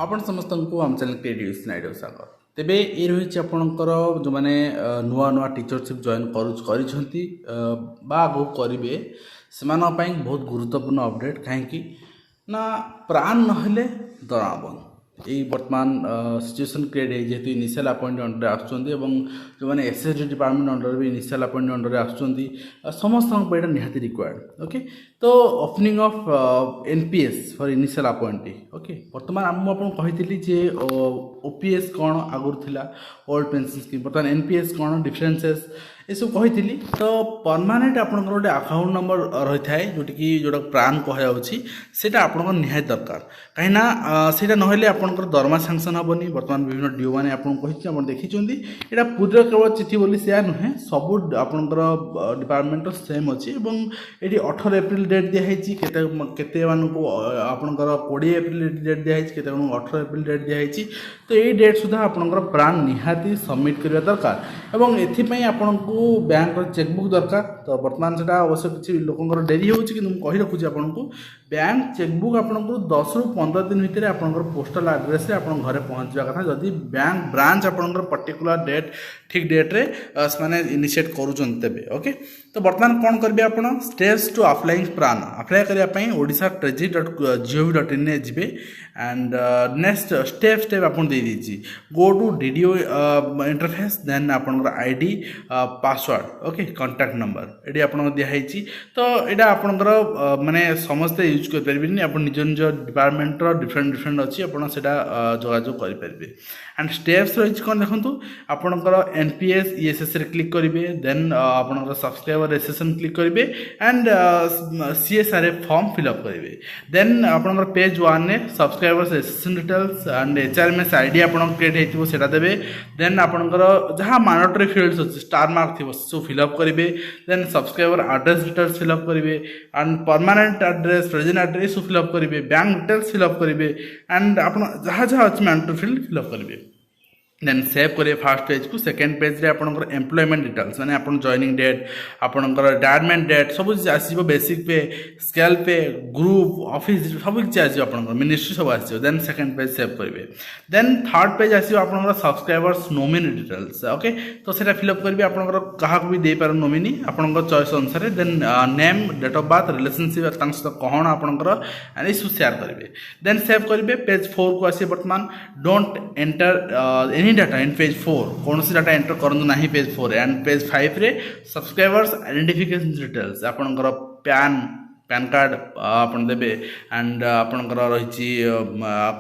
आपण समस्त को आम चैनल क्रिएटिव स्वागत। तेबे ये रही आपणकर जो मैंने नुआ नुआ टीचरशिप जॉइन करेंगे करेंगे से बहुत गुरुत्वपूर्ण अपडेट कहीं ना प्राण नहले दरमा बंद यही बर्तमान सिचुएसन क्रिएट है जेहेतु इनिशियल अपॉइंट अंडर आसुँच जो मैंने एसएसडी डिपार्टमेंट अंडर भी इनिशियल अपॉइंट अंडर आसुँच समस्त निहाती रिक्वायर्ड। ओके तो opening of NPS for initial appointee. Okay बर्तमान मुझे कही जे ओपीएस कौन आगुरी थिला ओल्ड पेंशन स्कीम बर्तमान एनपीएस कौन डिफरेंसेस ये सब कही तो परमानेंट आपंकर गोटे अकाउंट नंबर रही है जोटा कि जोटा प्राण कहना आपंकर निहाय दरकार कहीं ना आपंकर दरमा सांसन हेनी बर्तमान विभिन्न डीओ मैंने आपको देखी यहाँ पूरा केवल चिठी बोली से नुहे सब आपंकर डिपार्टमेंट सेम अच्छी ये 18 एप्रिल डेट दिखाई केते मानक आपंकर 20 एप्रिल डेट दिखाई केते 18 एप्रिल डेट दिखाई तो यही डेट सुधा आपंकर प्राण निहाती सबमिट करवा दरकार और एथपाई आपको बैंक चेकबुक दरकार। तो बर्तमान से अवश्य किसी लोक डेरी हो कही रखुच्छी आपको बैंक चेकबुक आपको 10 ରୁ 15 दिन भितर आपंकर पोस्टल एड्रेस रे आप घरे पहुँचवा कथा जदि बैंक ब्रांच आपंकर पर्टिकुलर डेट ठीक डेट रे माने इनिशिएट करूछन तेबे। ओके तो बर्तमान कौन करेंगे आप steps to applying PRAN apply करने odisha.treasury.gov.in जी एंड नेक्स्ट स्टेप आप go to DDO interface then आपंकर ID password okay contact number ये आपको दिखाई तो यहाँ आपंकर माने समस्ते यूज करें आप निज निज डिपार्टमेंट डिफरेंट अच्छी आपड़ा जोगाजोग करेंगे एंड स्टेप्स रही कौन देखो आपंकर एनपीएस ईएसएस रे क्लिक करेंगे देन आपंकर सब्सक्राइबर रजिस्ट्रेशन क्लिक करेंगे एंड सीएसआर फॉर्म फिलअप करेंगे देन आपंकर पेज 1 ने subscriber registration details and HRMS ID आप क्रिएट होता देवे देन आपंकर जहाँ मैंडेटरी फील्ड्स अच्छे स्टार मार्क थी सब फिलअप करेंगे then subscriber address details fill up करेंगे and permanent address present address सब फिलअप करेंगे बैंक डिटेल्स फिलअप करेंगे एंड आप जहाँ जहाँ अच्छे मैंडेटरी फील्ड फिलअप करेंगे देन सेव करेंगे फर्स्ट पेज को सेकेंड पेज रे आपंकर एम्प्लॉयमेंट डिटेल्स माने आपन जॉइनिंग डेट आपंकर रिटायरमेंट डेट सब आसो बेसिक पे स्केल पे ग्रुप ऑफिस सब किसी आसो आपंकर मिनिस्ट्री सब आसो देन सेकेंड पेज सेव करेंगे देन थर्ड पेज आसो आपंकर सब्सक्राइबर्स नोमिनी डिटेल्स ओके तो सेटा फिलअप करेंगे आपंकर क्या भी दे पार नोमिनी आपंकर चॉइस अनुसार then name date of birth relationship कौन आपंकर एंड सब शेयर करेंगे देन सेव करेंगे पेज 4 को आसे बर्तमान don't enter any data in page 4 कौन सी डाटा एंटर करूँ ना पेज 4 एंड पेज 5 रे सब्सक्राइबर्स आइडेंटिफिकेशन डिटेल्स आपंकर पैन कार्ड आपन देबे एंड आपनकर रही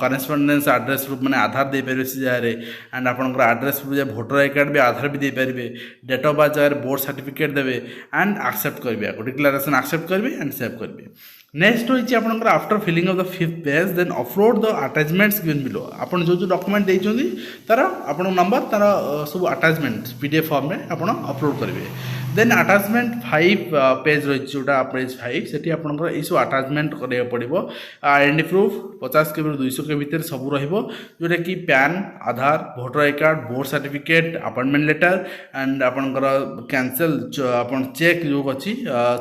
करेस्पोंडेंस एड्रेस प्रूफ मैंने आधार दे पारे से जगह एंड आपनकर address proof voter I card भी आधार भी दे पारे डेट ऑफ बर्थ जगह बोर्ड सर्टिफिकेट देवे एंड एक्सेप्ट करेंगे डिक्लेरेशन एक्सेप्ट करेंगे एंड सेव करेंगे। नेक्स्ट रही आपंकर after filling of the 5th page then upload the attachments given below आपन जो डॉक्यूमेंट देइछोंदी तार आपन नंबर तार सब अटैचमेंट पीडीएफ फॉर्म में आपन अपलोड करेंगे देन अटैचमेंट 5 पेज रही जोटा पेज 5 से आपंकर ये सब अटैचमेंट करा पड़ो आइडेंटी प्रूफ 50 के 200 के भीतर सब रोटा कि PAN Aadhaar voter I card board certificate appointment letter and आपंकर कैंसल आपन चेक जो अच्छी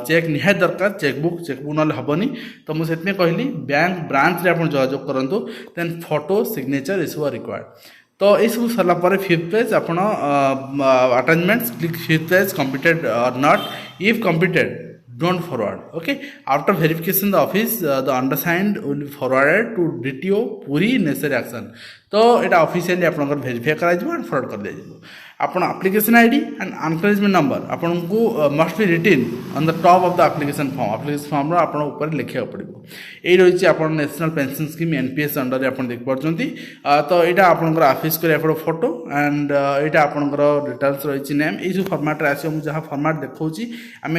चेक निहाय दरकार चेकबुक ना हेनी तो मुझे कहली बैंक ब्रांच रे आप जोगाजोग करूँ देन फोटो सिग्नेचर ये सब रिक्वायर्ड तो ये सब सरला 5th पेज आप attachments click 5th page completed और not if completed don't forward okay after verification the office the undersigned will be forwarded to DTO पूरी नेसेसरी एक्शन तो यहाँ ऑफिशियली आपंकर वेरीफाई कर फॉरवर्ड कर दिया आपन application ID and encouragement number आपन को must be written on the top of the application form आपन ऊपर लिखा पड़ो यही रही आपन national pension scheme NPS under आपन देख पार्टी तो यहाँ आपंकर ऑफिस करा पड़ो फोटो एंड यहाँ आपंकर डिटेल्स रही नेम ये फॉर्मेट आसो मुझे जहाँ फॉर्मेट देखा आम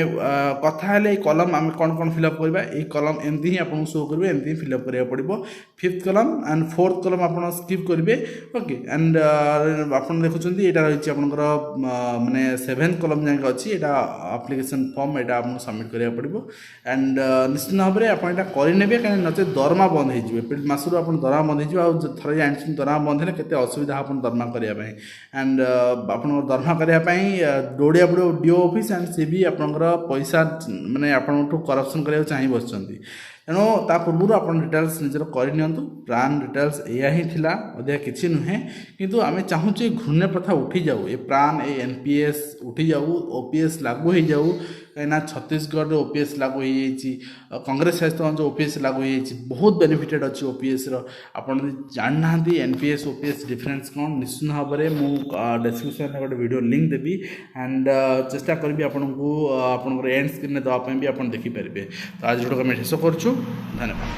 कथा कलम आम कौन कौन फिलअप करवा ये कलम एमती ही आपको शो करेंगे एमती ही फिलअप करा पड़ो 5th कलम एंड 4th कलम आप स्किप करेंगे ओके एंड आप देखुं यहाँ रही आपंकर माने 7th कलम जाए अच्छी यहाँ एप्लिकेशन फॉर्म यहाँ आपको सबमिट करा पड़ो एंड निश्चित भाव में आपड़ा करेंगे कहीं नचे दरमा बंद हो एप्रिल मसरू आप दरमा बंद हो थे जानते दरमा बंद है केते असुविधा आप दरमा करने एंड आप दरमा करने दौड़िया पड़ो डीओ ऑफिस एंड सी भी आपंकर पैसा माने आपन करप्शन करने चाहिए बस तेणु ता पूर्व आप डिटेल्स निजर करनी प्राण डिटेल्स या ही थिला अधिक किसी नुहे किंतु आम चाहूचे घूर्ण्य प्रथा उठी जाऊ ए प्राण ए एनपीएस उठी जाऊ ओपीएस लागू हो जाऊ कहीं छत्तीसगढ़ ओपीएस लागू हो कांग्रेस शासित जो ओपीएस लागू हो बहुत बेनिफिटेड अच्छी ओपीएस आपड़ जानना एनपीएस ओपीएस डिफरेन्स कौन निश्चित भाव में मुझे डिस्क्रिप्शन गोटे वीडियो लिंक देवी एंड चेष्टा करी आपन को आप एंड स्क्रीन देवाई भी आप देखिपारे। तो आज वीडियो को शेष करुँ। धन्यवाद।